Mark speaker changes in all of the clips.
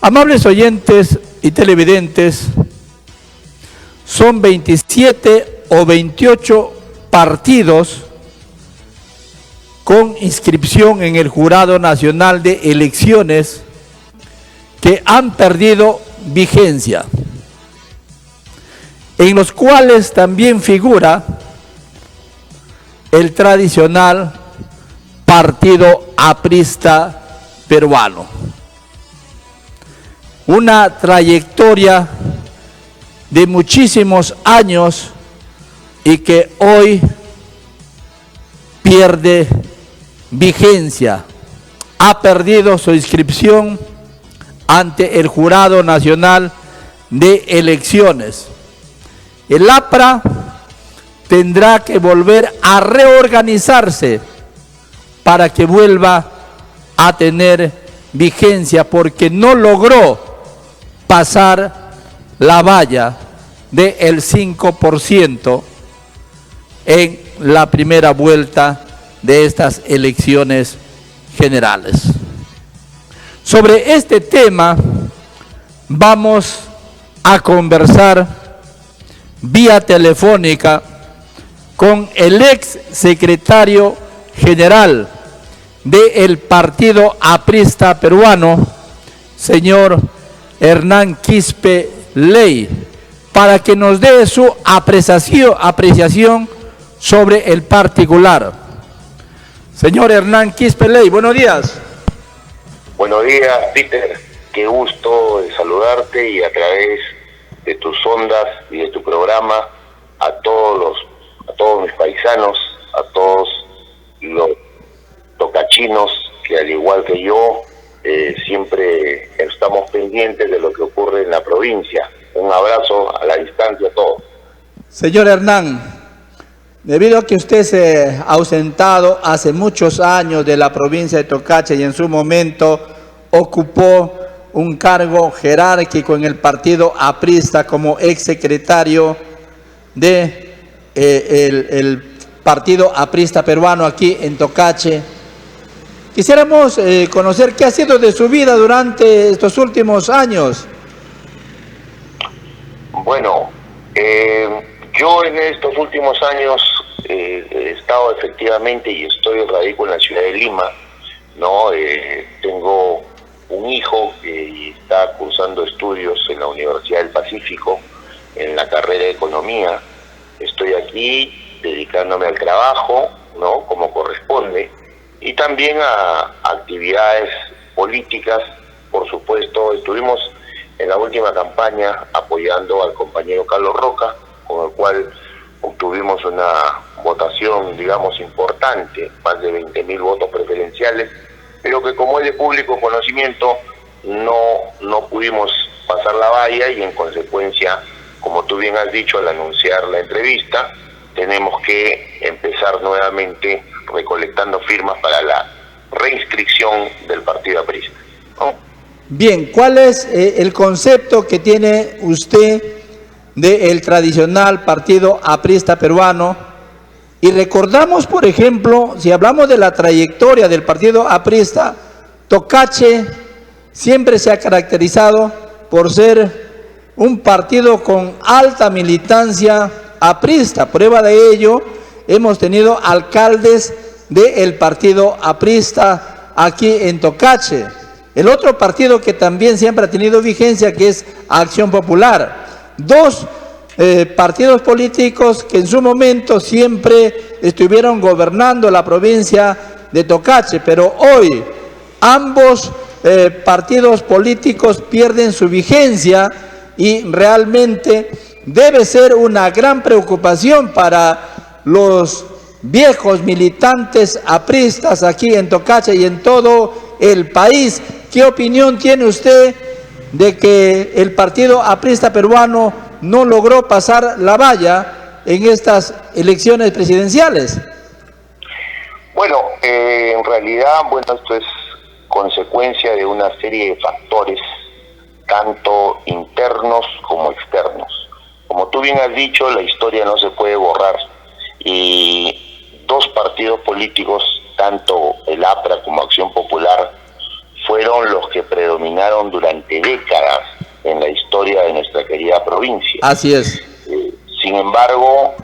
Speaker 1: Amables oyentes y televidentes, son 27 o 28 partidos con inscripción en el Jurado Nacional de Elecciones que han perdido vigencia, en los cuales también figura el tradicional Partido Aprista Peruano. Una trayectoria de muchísimos años y que hoy pierde vigencia, ha perdido su inscripción ante el Jurado Nacional de Elecciones. El APRA tendrá que volver a reorganizarse para que vuelva a tener vigencia, porque no logró pasar la valla del 5% en la primera vuelta de estas elecciones generales. Sobre este tema vamos a conversar vía telefónica con el ex secretario general del Partido Aprista Peruano, señor Hernán Quispe Ley, para que nos dé su apreciación sobre el particular. Señor Hernán Quispe Ley, buenos días.
Speaker 2: Buenos días, Peter. Qué gusto de saludarte y a través de tus ondas y de tu programa a todos mis paisanos, a todos los tocachinos que al igual que yo siempre estamos pendientes de lo que ocurre en la provincia. Un abrazo a la distancia a todos.
Speaker 1: Señor Hernán, debido a que usted se ha ausentado hace muchos años de la provincia de Tocache y en su momento ocupó un cargo jerárquico en el Partido Aprista como exsecretario de el Partido Aprista Peruano aquí en Tocache, quisiéramos conocer qué ha sido de su vida durante estos últimos años.
Speaker 2: Bueno, yo en estos últimos años he estado efectivamente y radico en la ciudad de Lima, ¿no? Tengo un hijo que está cursando estudios en la Universidad del Pacífico en la carrera de Economía. Estoy aquí dedicándome al trabajo, ¿no? Como corresponde, y también a actividades políticas. Por supuesto, estuvimos en la última campaña apoyando al compañero Carlos Roca, con el cual obtuvimos una votación, digamos, importante, más de 20.000 votos preferenciales, pero que como es de público conocimiento, no pudimos pasar la valla y en consecuencia, como tú bien has dicho al anunciar la entrevista, tenemos que empezar nuevamente recolectando firmas para la reinscripción del Partido Aprista, ¿no?
Speaker 1: Bien, ¿cuál es el concepto que tiene usted del tradicional Partido Aprista Peruano? Y recordamos, por ejemplo, si hablamos de la trayectoria del Partido Aprista, Tocache siempre se ha caracterizado por ser un partido con alta militancia aprista. Prueba de ello, hemos tenido alcaldes del Partido Aprista aquí en Tocache. El otro partido que también siempre ha tenido vigencia, que es Acción Popular. Dos partidos políticos que en su momento siempre estuvieron gobernando la provincia de Tocache, pero hoy ambos partidos políticos pierden su vigencia y realmente debe ser una gran preocupación para los viejos militantes apristas aquí en Tocache y en todo el país. ¿Qué opinión tiene usted de que el Partido Aprista Peruano no logró pasar la valla en estas elecciones presidenciales?
Speaker 2: Bueno, en realidad, esto es consecuencia de una serie de factores, tanto internos como externos. Como tú bien has dicho, la historia no se puede borrar y dos partidos políticos, tanto el APRA como Acción Popular, fueron los que predominaron durante décadas en la historia de nuestra querida provincia.
Speaker 1: Así es.
Speaker 2: Sin embargo,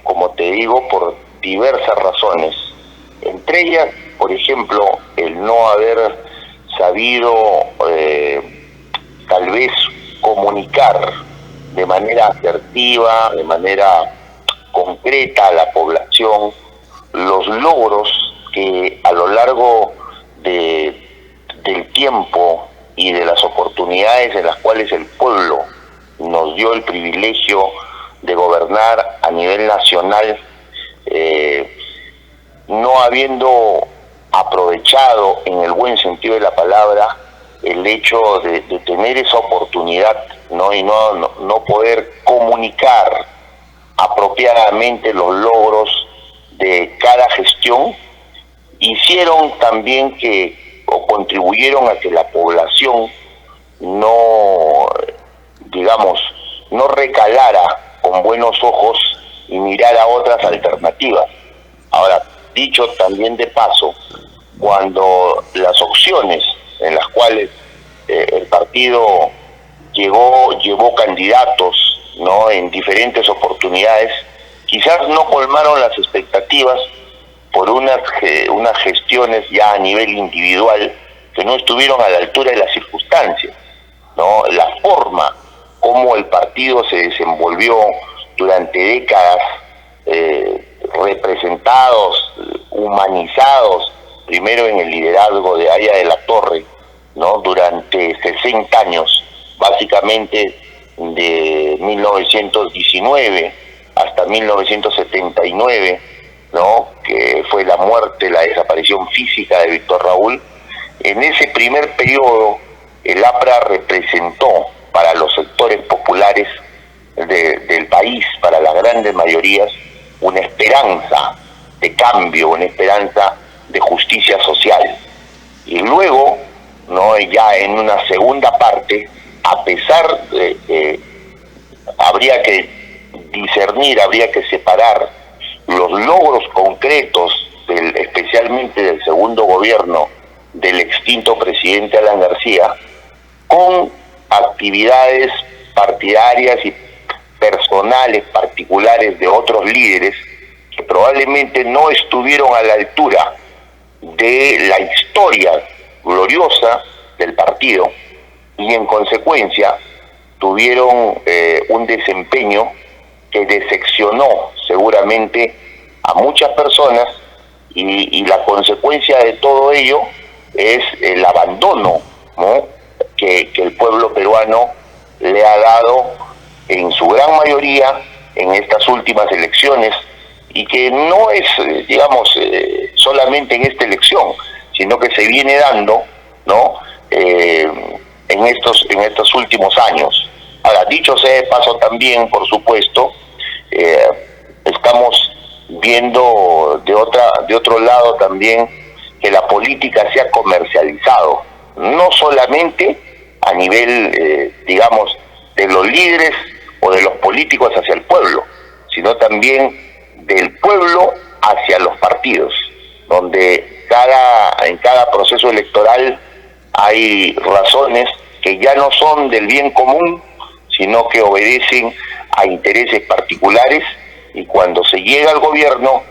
Speaker 2: como te digo, por diversas razones, entre ellas, por ejemplo, el no haber sabido tal vez comunicar de manera asertiva, de manera concreta a la población los logros que a lo largo del tiempo y de las oportunidades en las cuales el pueblo nos dio el privilegio de gobernar a nivel nacional, no habiendo aprovechado en el buen sentido de la palabra el hecho de tener esa oportunidad, ¿no? Y no poder comunicar apropiadamente los logros de cada gestión, hicieron también o contribuyeron a que la población no recalara con buenos ojos y mirara otras alternativas. Ahora, dicho también de paso, cuando las opciones en las cuales el partido llevó candidatos, ¿no?, en diferentes oportunidades, quizás no colmaron las expectativas por unas gestiones ya a nivel individual que no estuvieron a la altura de las circunstancias, ¿no? La forma como el partido se desenvolvió durante décadas, representados, humanizados, primero en el liderazgo de Aya de la Torre, ¿no?, durante 60 años, básicamente de 1919 hasta 1979, ¿no?, que fue la muerte, la desaparición física de Víctor Raúl. En ese primer periodo, el APRA representó para los sectores populares del país, para las grandes mayorías, una esperanza de cambio, una esperanza de justicia social. Y luego, ¿no?, ya en una segunda parte, a pesar de habría que discernir, habría que separar los logros concretos, especialmente del segundo gobierno del extinto presidente Alan García, con actividades partidarias y personales particulares de otros líderes que probablemente no estuvieron a la altura de la historia gloriosa del partido y en consecuencia tuvieron un desempeño que decepcionó seguramente a muchas personas, y la consecuencia de todo ello es el abandono, ¿no?, que el pueblo peruano le ha dado en su gran mayoría en estas últimas elecciones, y que no es, solamente en esta elección, sino que se viene dando, ¿no?, en estos últimos años. Ahora, dicho sea de paso también, por supuesto, estamos viendo de otro lado también que la política se ha comercializado, no solamente a nivel, de los líderes o de los políticos hacia el pueblo, sino también del pueblo hacia los partidos, donde en cada proceso electoral hay razones que ya no son del bien común, sino que obedecen a intereses particulares, y cuando se llega al gobierno,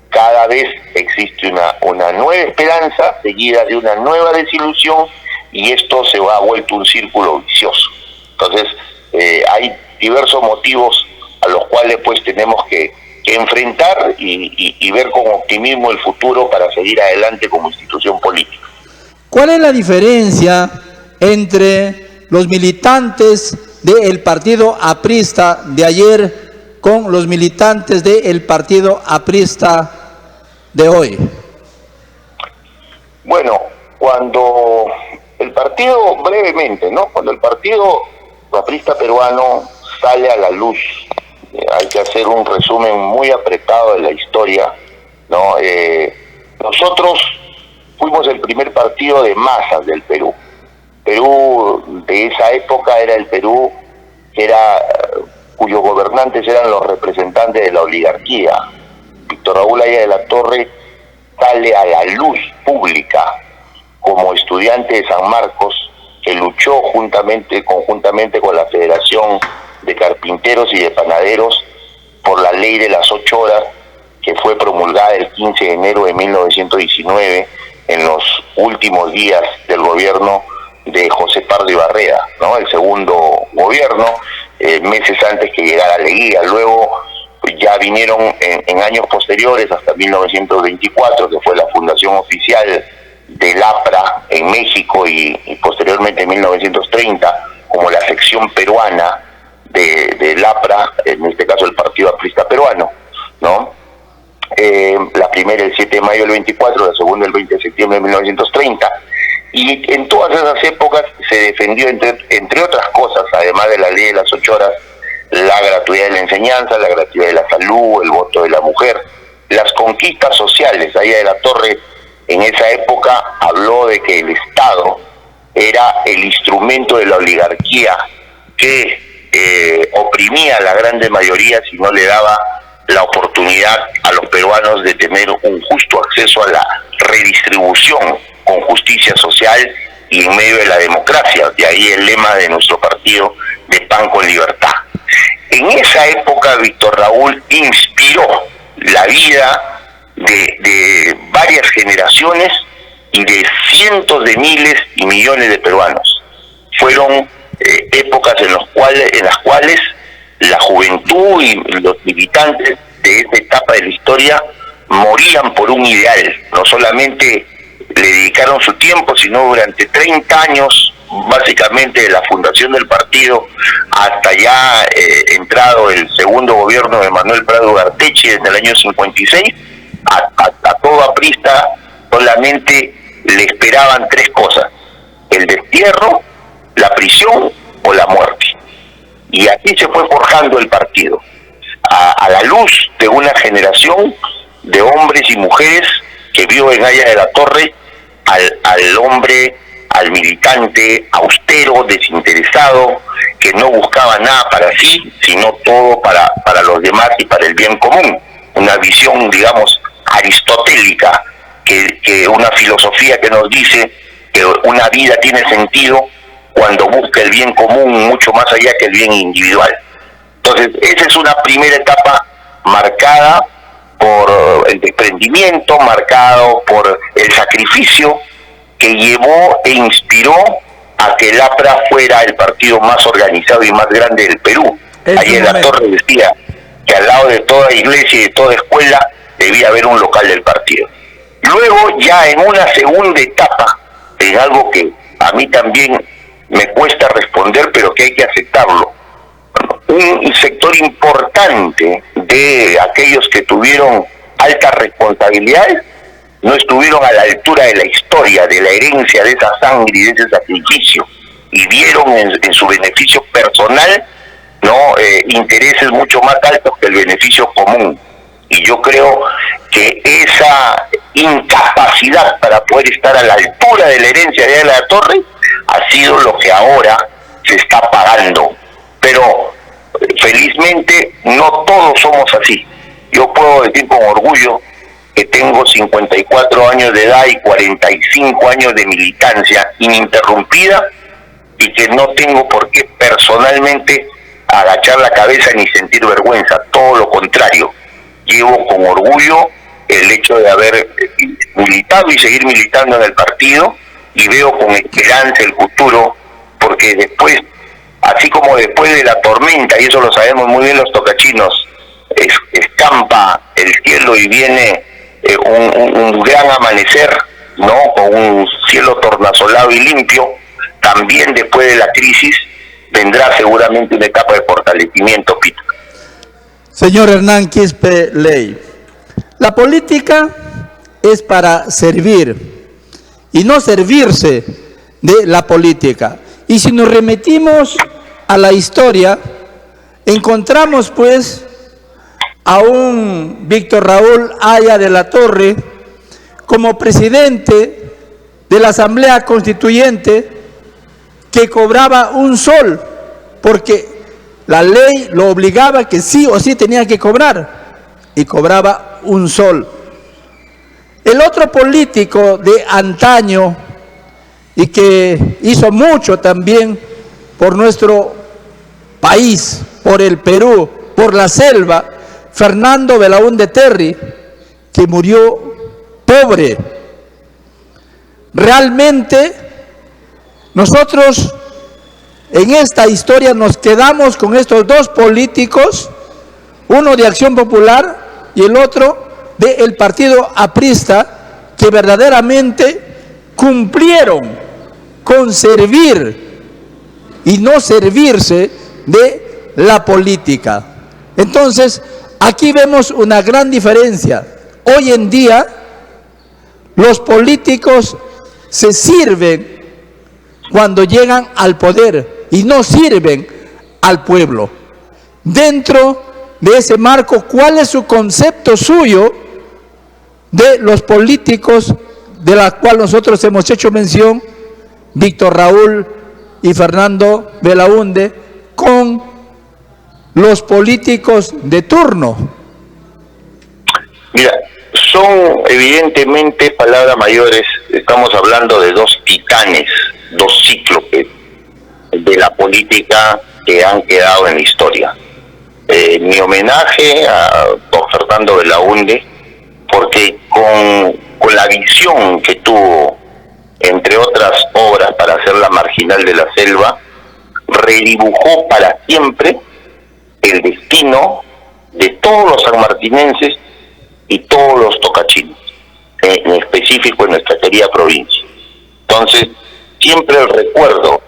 Speaker 2: cada vez existe una nueva esperanza seguida de una nueva desilusión, y esto se ha vuelto un círculo vicioso. Entonces, hay diversos motivos a los cuales pues tenemos que enfrentar y ver con optimismo el futuro para seguir adelante como institución política.
Speaker 1: ¿Cuál es la diferencia entre los militantes del partido aprista de ayer con los militantes del partido aprista de hoy?
Speaker 2: Bueno, cuando el partido, brevemente, ¿no?, cuando el partido aprista peruano sale a la luz, hay que hacer un resumen muy apretado de la historia, ¿no? Nosotros fuimos el primer partido de masas del Perú. Perú de esa época era el Perú cuyos gobernantes eran los representantes de la oligarquía. Víctor Raúl Aya de la Torre sale a la luz pública como estudiante de San Marcos, que luchó conjuntamente con la Federación de Carpinteros y de Panaderos por la ley de las 8 horas, que fue promulgada el 15 de enero de 1919, en los últimos días del gobierno de José Pardo Ibarreda, ¿no? El segundo gobierno, meses antes que llegara Leguía. Luego ya vinieron en años posteriores, hasta 1924, que fue la fundación oficial del APRA en México, y posteriormente en 1930 como la sección peruana del APRA, en este caso el Partido Aprista Peruano, ¿no? La primera el 7 de mayo del 24, la segunda el 20 de septiembre de 1930, y en todas esas épocas se defendió, entre otras cosas, además de la ley de las 8 horas, la gratuidad de la enseñanza, la gratuidad de la salud, el voto de la mujer, las conquistas sociales. Aya de la Torre en esa época habló de que el Estado era el instrumento de la oligarquía que oprimía a la grande mayoría si no le daba la oportunidad a los peruanos de tener un justo acceso a la redistribución con justicia social y en medio de la democracia. De ahí el lema de nuestro partido, de pan con libertad. En esa época Víctor Raúl inspiró la vida de varias generaciones y de cientos de miles y millones de peruanos. Fueron épocas en las cuales la juventud y los militantes de esta etapa de la historia morían por un ideal. No solamente le dedicaron su tiempo, sino durante 30 años, básicamente de la fundación del partido hasta ya entrado el segundo gobierno de Manuel Prado Ugarteche en el año 56, a todo aprista solamente le esperaban 3 cosas: el destierro, la prisión o la muerte. Y así se fue forjando el partido, a la luz de una generación de hombres y mujeres que vio en Aya de la Torre al hombre, al militante austero, desinteresado, que no buscaba nada para sí, sino todo para los demás y para el bien común. Una visión, digamos, aristotélica, que una filosofía que nos dice que una vida tiene sentido cuando busca el bien común mucho más allá que el bien individual. Entonces, esa es una primera etapa marcada por el desprendimiento, marcado por el sacrificio, que llevó e inspiró a que el APRA fuera el partido más organizado y más grande del Perú. Ayer la Torre decía que al lado de toda iglesia y de toda escuela debía haber un local del partido. Luego, ya en una segunda etapa, en algo que a mí también me cuesta responder, pero que hay que aceptarlo, un sector importante de aquellos que tuvieron altas responsabilidades no estuvieron a la altura de la historia, de la herencia de esa sangre y de ese sacrificio, y vieron en su beneficio personal, ¿no?, intereses mucho más altos que el beneficio común. Y yo creo que esa incapacidad para poder estar a la altura de la herencia de la Torre ha sido lo que ahora se está pagando. Pero felizmente no todos somos así. Yo puedo decir con orgullo que tengo 54 años de edad y 45 años de militancia ininterrumpida, y que no tengo por qué personalmente agachar la cabeza ni sentir vergüenza. Todo lo contrario, llevo con orgullo el hecho de haber militado y seguir militando en el partido, y veo con esperanza el futuro, porque después, así como después de la tormenta, y eso lo sabemos muy bien los tocachinos, escampa el cielo y viene un gran amanecer, ¿no?, con un cielo tornasolado y limpio. También después de la crisis vendrá seguramente una etapa de fortalecimiento, Pito.
Speaker 1: Señor Hernán Quispe Ley, la política es para servir y no servirse de la política. Y si nos remitimos a la historia, encontramos pues a un Víctor Raúl Aya de la Torre como presidente de la Asamblea Constituyente, que cobraba un sol, porque la ley lo obligaba que sí o sí tenía que cobrar, y cobraba un sol. El otro político de antaño y que hizo mucho también por nuestro país, por el Perú, por la selva, Fernando Belaúnde Terry, que murió pobre. Realmente nosotros en esta historia nos quedamos con estos dos políticos, uno de Acción Popular y el otro del partido aprista, que verdaderamente cumplieron con servir y no servirse de la política. Entonces, aquí vemos una gran diferencia. Hoy en día, los políticos se sirven cuando llegan al poder y no sirven al pueblo. Dentro de ese marco, ¿cuál es su concepto suyo de los políticos de la cual nosotros hemos hecho mención, Víctor Raúl y Fernando Belaúnde, con los políticos de turno?
Speaker 2: Mira, son evidentemente palabras mayores. Estamos hablando de dos titanes, dos cíclopes de la política que han quedado en la historia. Mi homenaje a don Fernando Belaúnde, porque con la visión que tuvo, entre otras obras, para hacer La Marginal de la Selva, redibujó para siempre el destino de todos los sanmartinenses y todos los tocachinos, en específico en nuestra querida provincia. Entonces, siempre el recuerdo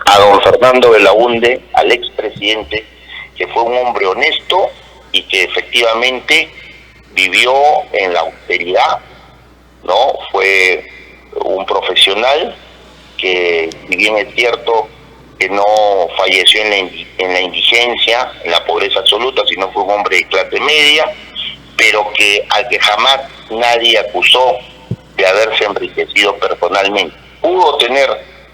Speaker 2: a don Fernando Belaúnde, al expresidente, que fue un hombre honesto y que efectivamente vivió en la austeridad, ¿no? Fue un profesional que, si bien es cierto que no falleció en la indigencia, en la pobreza absoluta, sino fue un hombre de clase media, pero al que jamás nadie acusó de haberse enriquecido personalmente. Pudo tener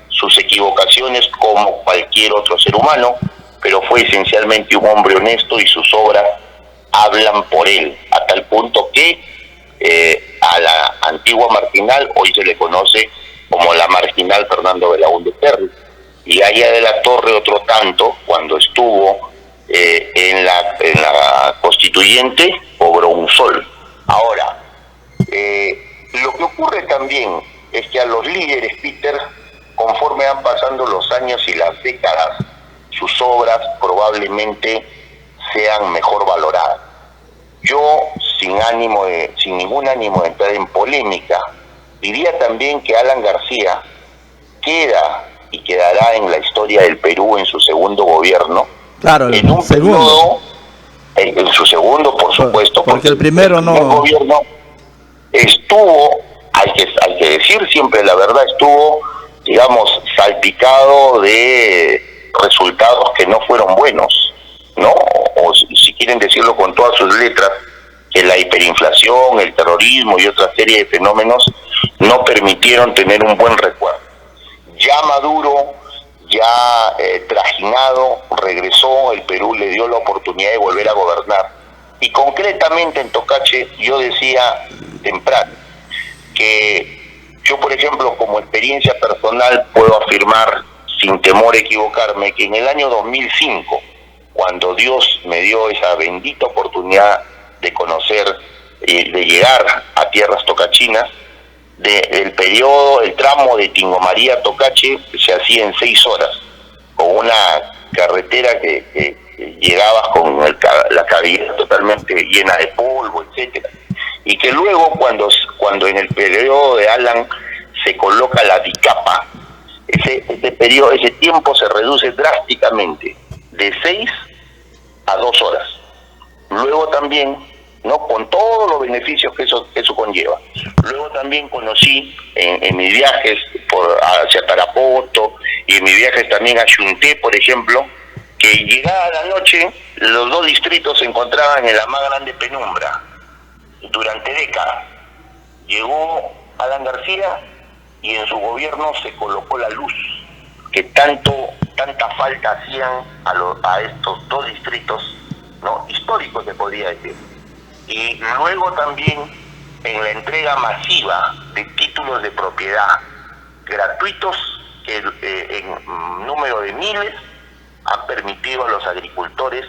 Speaker 2: sus equivocaciones como cualquier otro ser humano, pero fue esencialmente un hombre honesto y sus obras hablan por él, a tal punto que a la antigua Marginal hoy se le conoce como la Marginal Fernando Belaúnde Terry, y allá de la Torre otro tanto, cuando estuvo en la Constituyente, cobró un sol. Ahora, lo que ocurre también es que a los líderes, Peter, conforme van pasando los años y las décadas, sus obras probablemente sean mejor valoradas. Yo, sin ningún ánimo de entrar en polémica, diría también que Alan García queda y quedará en la historia del Perú en su segundo gobierno.
Speaker 1: Claro,
Speaker 2: en un segundo. Periodo, en su segundo, por supuesto,
Speaker 1: porque el primero no.
Speaker 2: El gobierno estuvo, hay que decir siempre la verdad, estuvo, digamos, salpicado de resultados que no fueron buenos, ¿no? O si quieren decirlo con todas sus letras, que la hiperinflación, el terrorismo y otra serie de fenómenos no permitieron tener un buen recuerdo. Ya Maduro, ya trajinado, regresó, el Perú le dio la oportunidad de volver a gobernar. Y concretamente en Tocache, yo decía temprano que yo, por ejemplo, como experiencia personal, puedo afirmar, sin temor a equivocarme, que en el año 2005, cuando Dios me dio esa bendita oportunidad de conocer, de llegar a tierras tocachinas, el periodo, el tramo de Tingomaría a Tocache se hacía en 6 horas, con una carretera que llegabas con la cavidad totalmente llena de polvo, etcétera, y que luego cuando en el periodo de Alan se coloca la bicapa, ese tiempo se reduce drásticamente de 6 a 2 horas. Luego también, ¿no?, con todos los beneficios que eso conlleva. Luego también conocí en mis viajes hacia Tarapoto y en mis viajes también a Xunté, por ejemplo, que llegada la noche los dos distritos se encontraban en la más grande penumbra durante décadas. Llegó Alan García y en su gobierno se colocó la luz que tanta falta hacían a estos dos distritos, ¿no?, históricos, se podría decir. Y luego también en la entrega masiva de títulos de propiedad gratuitos que en número de miles han permitido a los agricultores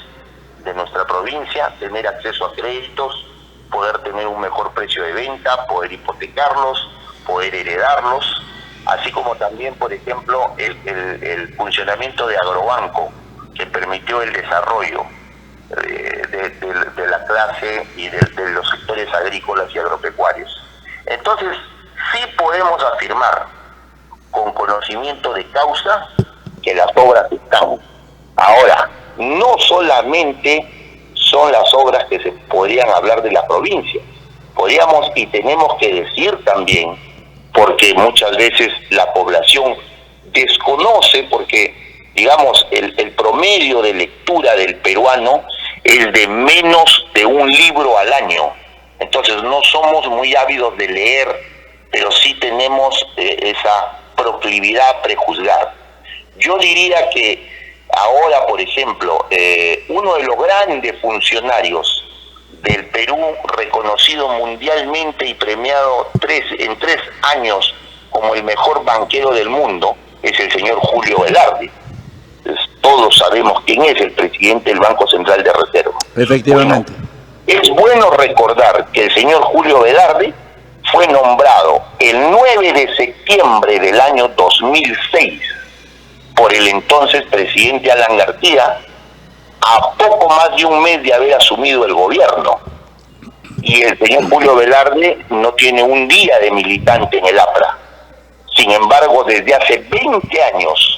Speaker 2: de nuestra provincia tener acceso a créditos, poder tener un mejor precio de venta, poder hipotecarlos, poder heredarlos, así como también, por ejemplo, el funcionamiento de Agrobanco, que permitió el desarrollo de la clase y de los sectores agrícolas y agropecuarios. Entonces, sí podemos afirmar con conocimiento de causa que las obras están. Ahora, no solamente son las obras que se podrían hablar de la provincia, podríamos y tenemos que decir también, porque muchas veces la población desconoce, porque digamos el promedio de lectura del peruano es de menos de un libro al año. Entonces no somos muy ávidos de leer, pero sí tenemos esa proclividad a prejuzgar. Yo diría que ahora, por ejemplo, uno de los grandes funcionarios del Perú, reconocido mundialmente y premiado en 3 años como el mejor banquero del mundo, es el señor Julio Velarde. Todos sabemos quién es el presidente del Banco Central de Reserva.
Speaker 1: Efectivamente.
Speaker 2: Bueno, es bueno recordar que el señor Julio Velarde fue nombrado el 9 de septiembre del año 2006 por el entonces presidente Alan García, a poco más de un mes de haber asumido el gobierno. Y el señor Julio Velarde no tiene un día de militante en el APRA. Sin embargo, desde hace 20 años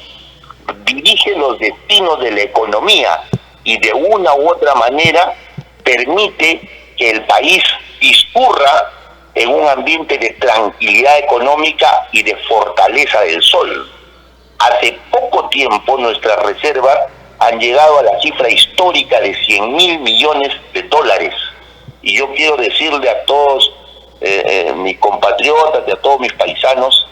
Speaker 2: dirige los destinos de la economía y de una u otra manera permite que el país discurra en un ambiente de tranquilidad económica y de fortaleza del sol. Hace poco tiempo nuestras reservas han llegado a la cifra histórica de 100.000 millones de dólares. Y yo quiero decirle a todos mis compatriotas y a todos mis paisanos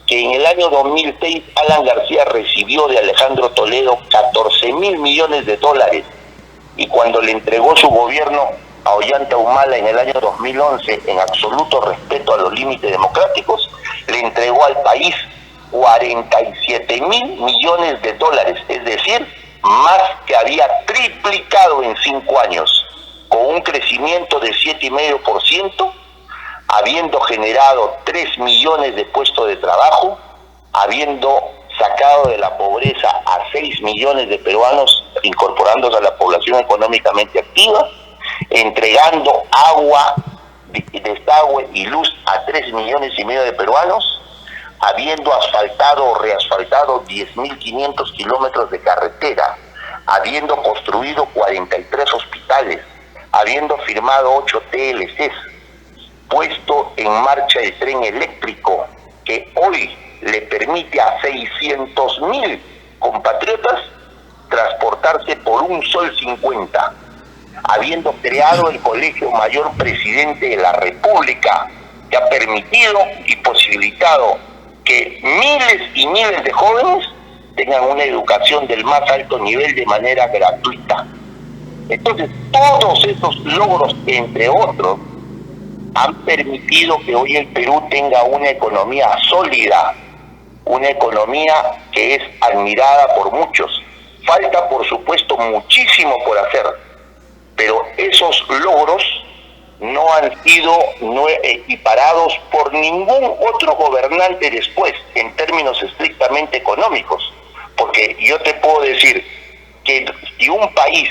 Speaker 2: que en el año 2006 Alan García recibió de Alejandro Toledo 14.000 millones de dólares. Y cuando le entregó su gobierno a Ollanta Humala en el año 2011, en absoluto respeto a los límites democráticos, le entregó al país 47.000 millones de dólares, es decir, más que había triplicado en 5 años, con un crecimiento de 7,5%, habiendo generado 3 millones de puestos de trabajo, habiendo sacado de la pobreza a 6 millones de peruanos, incorporándose a la población económicamente activa, entregando agua, desagüe y luz a 3,5 millones de peruanos, habiendo asfaltado o reasfaltado 10.500 kilómetros de carretera, habiendo construido 43 hospitales, habiendo firmado 8 TLCs, puesto en marcha el tren eléctrico que hoy le permite a 600.000 compatriotas transportarse por $1.50, habiendo creado el Colegio Mayor Presidente de la República, que ha permitido y posibilitado que miles y miles de jóvenes tengan una educación del más alto nivel de manera gratuita. Entonces, todos esos logros, entre otros, han permitido que hoy el Perú tenga una economía sólida, una economía que es admirada por muchos. Falta, por supuesto, muchísimo por hacer, pero esos logros no han sido equiparados por ningún otro gobernante después, en términos estrictamente económicos. Porque yo te puedo decir que si un país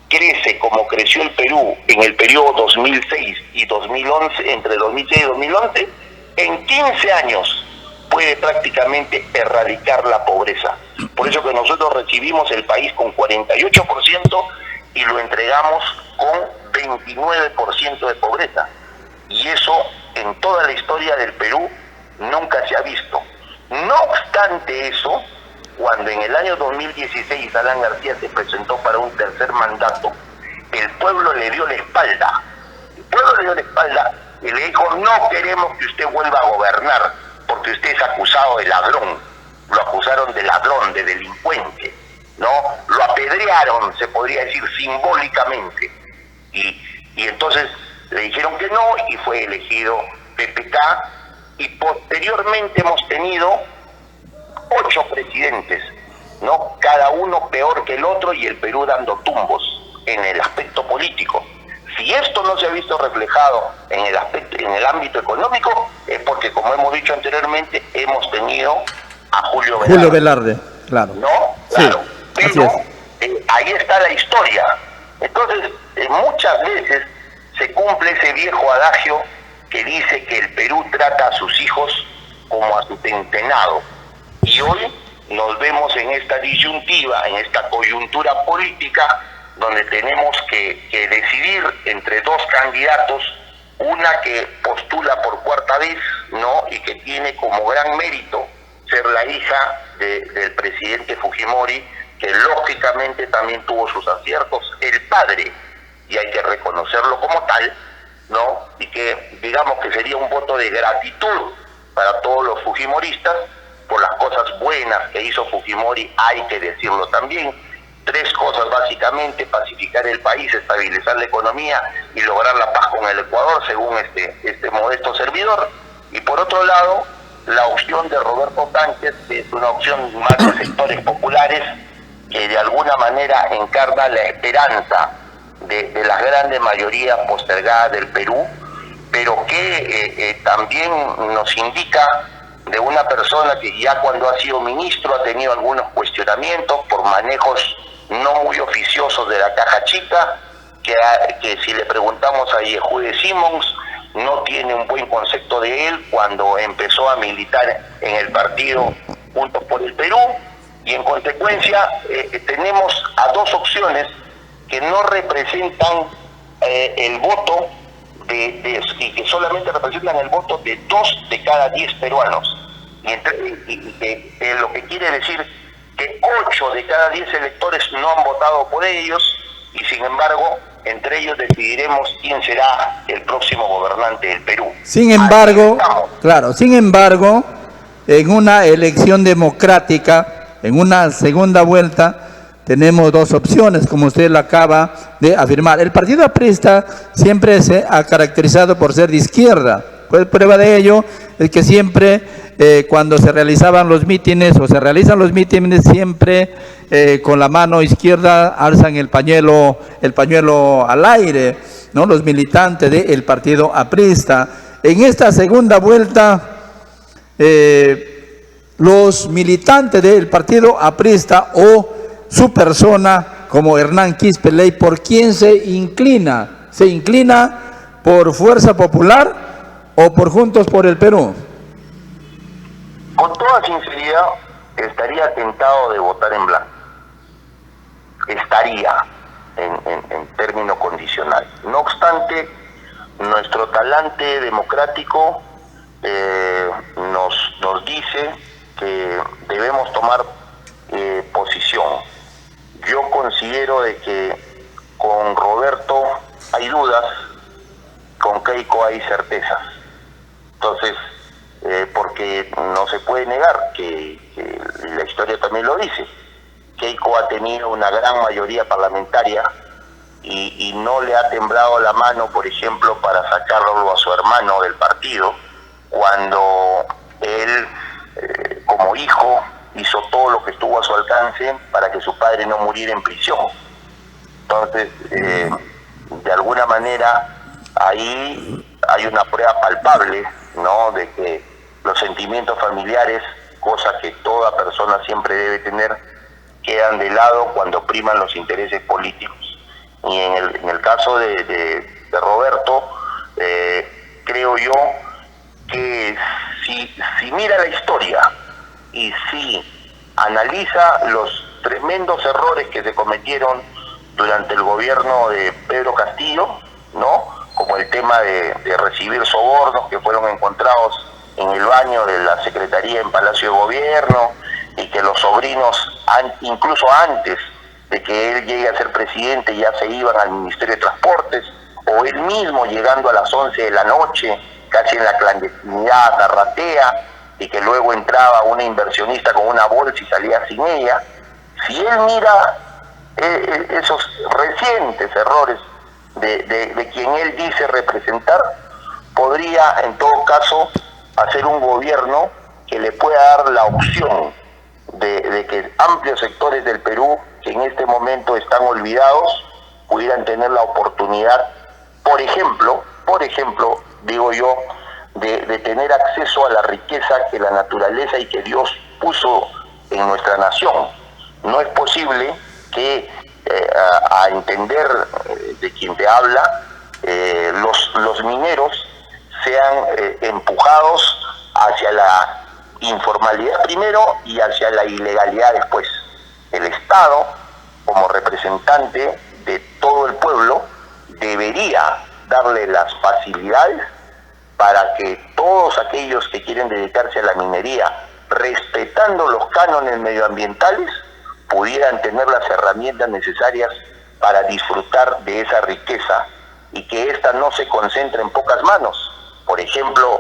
Speaker 2: crece como creció el Perú en el periodo 2006 y 2011, entre 2006 y 2011, en 15 años puede prácticamente erradicar la pobreza. Por eso que nosotros recibimos el país con 48% y lo entregamos con 29% de pobreza. Y eso en toda la historia del Perú nunca se ha visto. No obstante eso, cuando en el año 2016 Alan García se presentó para un tercer mandato, el pueblo le dio la espalda. El pueblo le dio la espalda y le dijo: no queremos que usted vuelva a gobernar porque usted es acusado de ladrón. Lo acusaron de ladrón, de delincuente, ¿no? Lo apedrearon, se podría decir, simbólicamente. Y entonces le dijeron que no y fue elegido PPK y posteriormente hemos tenido 8 presidentes, ¿no? Cada uno peor que el otro y el Perú dando tumbos en el aspecto político. Si esto no se ha visto reflejado en el ámbito económico, es porque, como hemos dicho anteriormente, hemos tenido a Julio Velarde.
Speaker 1: Julio Velarde, claro.
Speaker 2: ¿No? Claro.
Speaker 1: Sí,
Speaker 2: pero ahí está la historia. Entonces, muchas veces se cumple ese viejo adagio que dice que el Perú trata a sus hijos como a su centenado. Y hoy nos vemos en esta disyuntiva, en esta coyuntura política, donde tenemos que decidir entre 2 candidatos, una que postula por 4ª vez, ¿no? Y que tiene como gran mérito ser la hija del presidente Fujimori, que lógicamente también tuvo sus aciertos, el padre, y hay que reconocerlo como tal, ¿no? Y que digamos que sería un voto de gratitud para todos los fujimoristas por las cosas buenas que hizo Fujimori, hay que decirlo también. 3 cosas básicamente: pacificar el país, estabilizar la economía y lograr la paz con el Ecuador, según este modesto servidor. Y por otro lado, la opción de Roberto Sánchez, que es una opción más de sectores populares, que de alguna manera encarna la esperanza de las grandes mayorías postergadas del Perú, pero que también nos indica de una persona que ya cuando ha sido ministro ha tenido algunos cuestionamientos por manejos no muy oficiosos de la caja chica, que si le preguntamos a Yehude Simons, no tiene un buen concepto de él cuando empezó a militar en el partido Juntos por el Perú, y en consecuencia tenemos a 2 opciones que no representan el voto y que solamente representan el voto de 2 de cada 10 peruanos, y lo que quiere decir que 8 de cada 10 electores no han votado por ellos, y sin embargo entre ellos decidiremos quién será el próximo gobernante del Perú.
Speaker 1: Sin embargo, en una elección democrática, en una segunda vuelta, tenemos 2 opciones, como usted lo acaba de afirmar. El partido aprista siempre se ha caracterizado por ser de izquierda. Pues prueba de ello es que siempre cuando se realizaban los mítines o se realizan los mítines, siempre con la mano izquierda alzan el pañuelo al aire, ¿no? Los militantes del partido aprista. En esta segunda vuelta, los militantes del partido aprista o su persona, como Hernán Quispeley, ¿por quién se inclina? ¿Se inclina por Fuerza Popular o por Juntos por el Perú?
Speaker 2: Con toda sinceridad, estaría tentado de votar en blanco. Estaría, en término condicional. No obstante, nuestro talante democrático nos dice que debemos tomar posición. Yo considero de que con Roberto hay dudas, con Keiko hay certezas. Entonces, porque no se puede negar que la historia también lo dice, Keiko ha tenido una gran mayoría parlamentaria y no le ha temblado la mano, por ejemplo, para sacarlo a su hermano del partido, cuando él, como hijo, hizo todo lo que estuvo a su alcance para que su padre no muriera en prisión. Entonces, de alguna manera, ahí hay una prueba palpable, ¿no?, de que los sentimientos familiares, cosa que toda persona siempre debe tener, quedan de lado cuando priman los intereses políticos. Y en el caso de Roberto, creo yo que si mira la historia y si analiza los tremendos errores que se cometieron durante el gobierno de Pedro Castillo, ¿no?, como el tema de recibir sobornos que fueron encontrados en el baño de la Secretaría en Palacio de Gobierno, y que los sobrinos, incluso antes de que él llegue a ser presidente, ya se iban al Ministerio de Transportes, o él mismo llegando a las 11 de la noche, casi en la clandestinidad, a Tarratea, y que luego entraba una inversionista con una bolsa y salía sin ella. Si él mira esos recientes errores de quien él dice representar, podría en todo caso hacer un gobierno que le pueda dar la opción de que amplios sectores del Perú que en este momento están olvidados pudieran tener la oportunidad, por ejemplo, digo yo, de tener acceso a la riqueza que la naturaleza y que Dios puso en nuestra nación. No es posible que, a entender de quien te habla, los mineros sean empujados hacia la informalidad primero y hacia la ilegalidad después. El Estado, como representante de todo el pueblo, debería darle las facilidades para que todos aquellos que quieren dedicarse a la minería, respetando los cánones medioambientales, pudieran tener las herramientas necesarias para disfrutar de esa riqueza y que ésta no se concentre en pocas manos. Por ejemplo,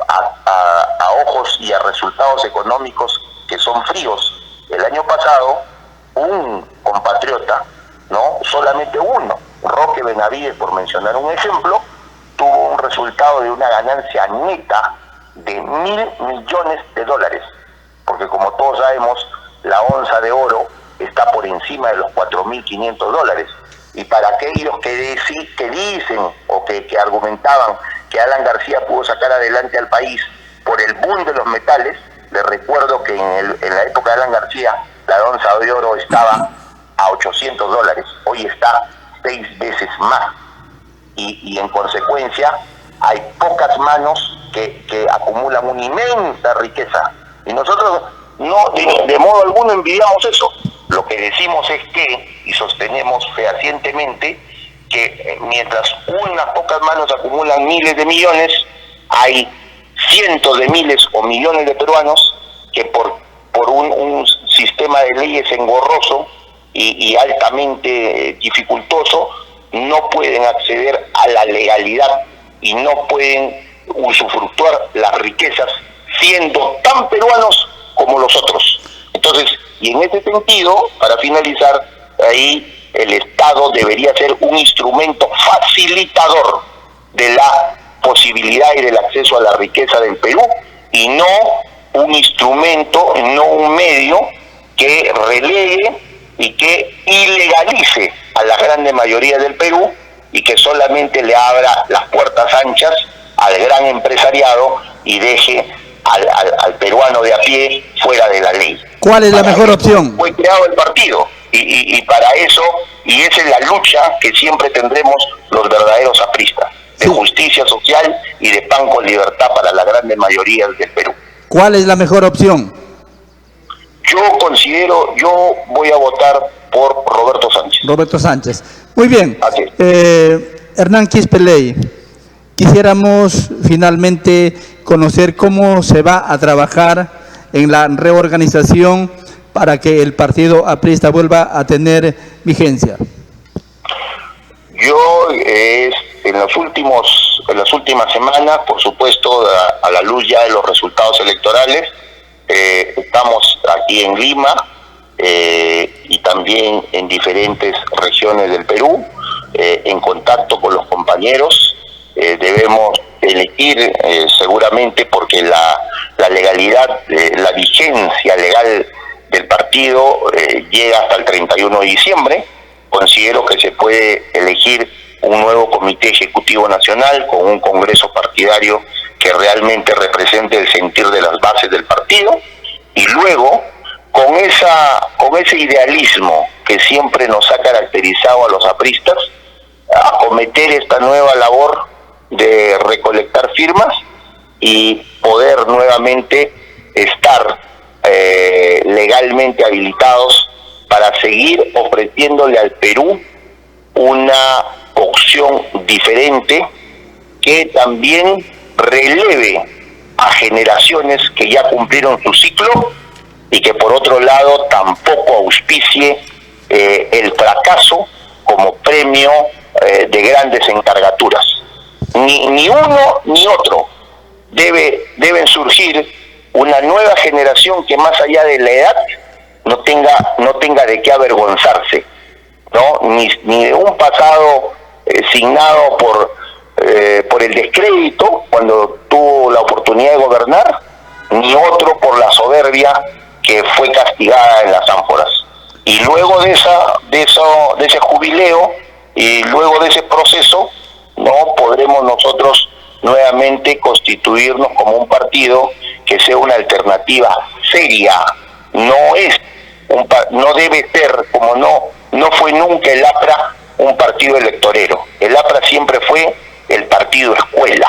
Speaker 2: a ojos y a resultados económicos que son fríos. El año pasado, un compatriota, ¿no?, solamente uno, Roque Benavides, por mencionar un ejemplo, tuvo un resultado de una ganancia neta de $1.000 millones, porque como todos sabemos, la onza de oro está por encima de los $4.500. Y para aquellos que dicen o que argumentaban que Alan García pudo sacar adelante al país por el boom de los metales, les recuerdo que en la época de Alan García la onza de oro estaba a $800, hoy está 6 veces más. Y en consecuencia hay pocas manos que acumulan una inmensa riqueza. Y nosotros no de modo alguno envidiamos eso. Lo que decimos es que, y sostenemos fehacientemente, que mientras unas pocas manos acumulan miles de millones, hay cientos de miles o millones de peruanos que por un sistema de leyes engorroso y altamente dificultoso no pueden acceder a la legalidad y no pueden usufructuar las riquezas siendo tan peruanos como los otros. Entonces, y en ese sentido, para finalizar, ahí el Estado debería ser un instrumento facilitador de la posibilidad y del acceso a la riqueza del Perú, y no un instrumento, no un medio que relegue y que ilegalice a la grande mayoría del Perú y que solamente le abra las puertas anchas al gran empresariado y deje al peruano de a pie fuera de la ley.
Speaker 1: ¿Cuál es la mejor opción?
Speaker 2: Fue creado el partido y para eso, y esa es la lucha que siempre tendremos los verdaderos apristas, de justicia social y de pan con libertad para la grande mayoría del Perú.
Speaker 1: ¿Cuál es la mejor opción?
Speaker 2: Yo voy a votar por Roberto Sánchez.
Speaker 1: Roberto Sánchez. Muy bien. Hernán Quispeley, quisiéramos finalmente conocer cómo se va a trabajar en la reorganización para que el partido aprista vuelva a tener vigencia.
Speaker 2: Yo en las últimas semanas, por supuesto, a la luz ya de los resultados electorales, estamos aquí en Lima y también en diferentes regiones del Perú, en contacto con los compañeros. Debemos elegir seguramente, porque la legalidad, la vigencia legal del partido llega hasta el 31 de diciembre. Considero que se puede elegir un nuevo comité ejecutivo nacional con un congreso partidario que realmente represente el sentir de las bases del partido, y luego con ese idealismo que siempre nos ha caracterizado a los apristas, acometer esta nueva labor de recolectar firmas y poder nuevamente estar legalmente habilitados para seguir ofreciéndole al Perú una opción diferente que también releve a generaciones que ya cumplieron su ciclo y que por otro lado tampoco auspicie el fracaso como premio de grandes encargaturas. Ni uno ni otro. Deben surgir una nueva generación que, más allá de la edad, no tenga de qué avergonzarse, ¿no? Ni de un pasado signado por por el descrédito cuando tuvo la oportunidad de gobernar, ni otro por la soberbia que fue castigada en las ánforas. Y luego de ese jubileo y luego de ese proceso, no podremos nosotros nuevamente constituirnos como un partido que sea una alternativa seria. No debe ser, como no fue nunca el APRA un partido electorero. El APRA siempre fue el partido escuela.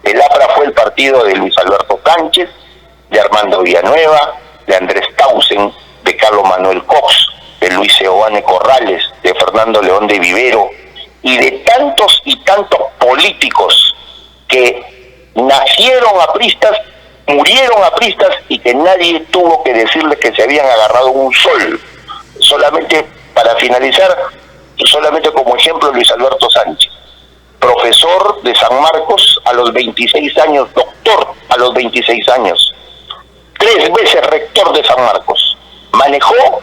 Speaker 2: El APRA fue el partido de Luis Alberto Sánchez, de Armando Villanueva, de Andrés Tausen, de Carlos Manuel Cox, de Luis Seoane Corrales, de Fernando León de Vivero, y de tantos y tantos políticos que nacieron apristas, murieron apristas y que nadie tuvo que decirles que se habían agarrado un sol. Solamente para finalizar, solamente como ejemplo, Luis Alberto Sánchez, profesor de San Marcos a los 26 años, doctor a los 26 años, 3 veces rector de San Marcos, manejó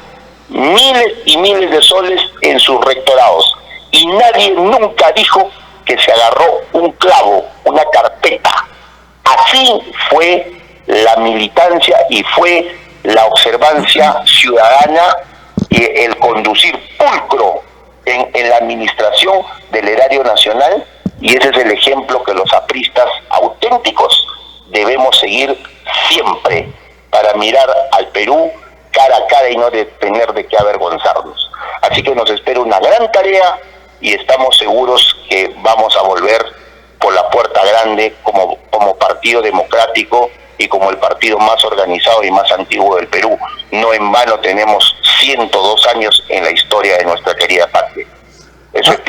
Speaker 2: miles y miles de soles en sus rectorados y nadie nunca dijo que se agarró un clavo, una carpeta. Así fue la militancia y fue la observancia ciudadana y el conducir pulcro en la administración del erario nacional, y ese es el ejemplo que los apristas auténticos debemos seguir siempre para mirar al Perú cara a cara y no tener de qué avergonzarnos. Así que nos espera una gran tarea y estamos seguros que vamos a volver por la puerta grande como partido democrático y como el partido más organizado y más antiguo del Perú. No en vano tenemos 102 años en la historia de nuestra querida patria. Eso es.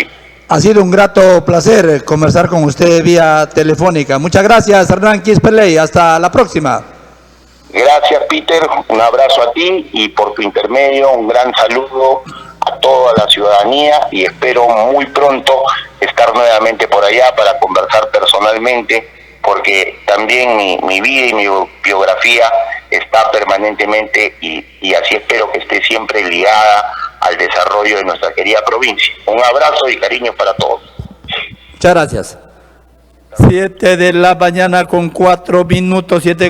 Speaker 1: Ha sido un grato placer conversar con usted vía telefónica. Muchas gracias, Hernán Quisperley. Hasta la próxima.
Speaker 2: Gracias, Peter. Un abrazo a ti y por tu intermedio un gran saludo a toda la ciudadanía y espero muy pronto estar nuevamente por allá para conversar personalmente, porque también mi vida y mi biografía está permanentemente y así espero que esté siempre ligada al desarrollo de nuestra querida provincia. Un abrazo y cariño para todos.
Speaker 1: Muchas gracias. 7 de la mañana con 4 minutos, 7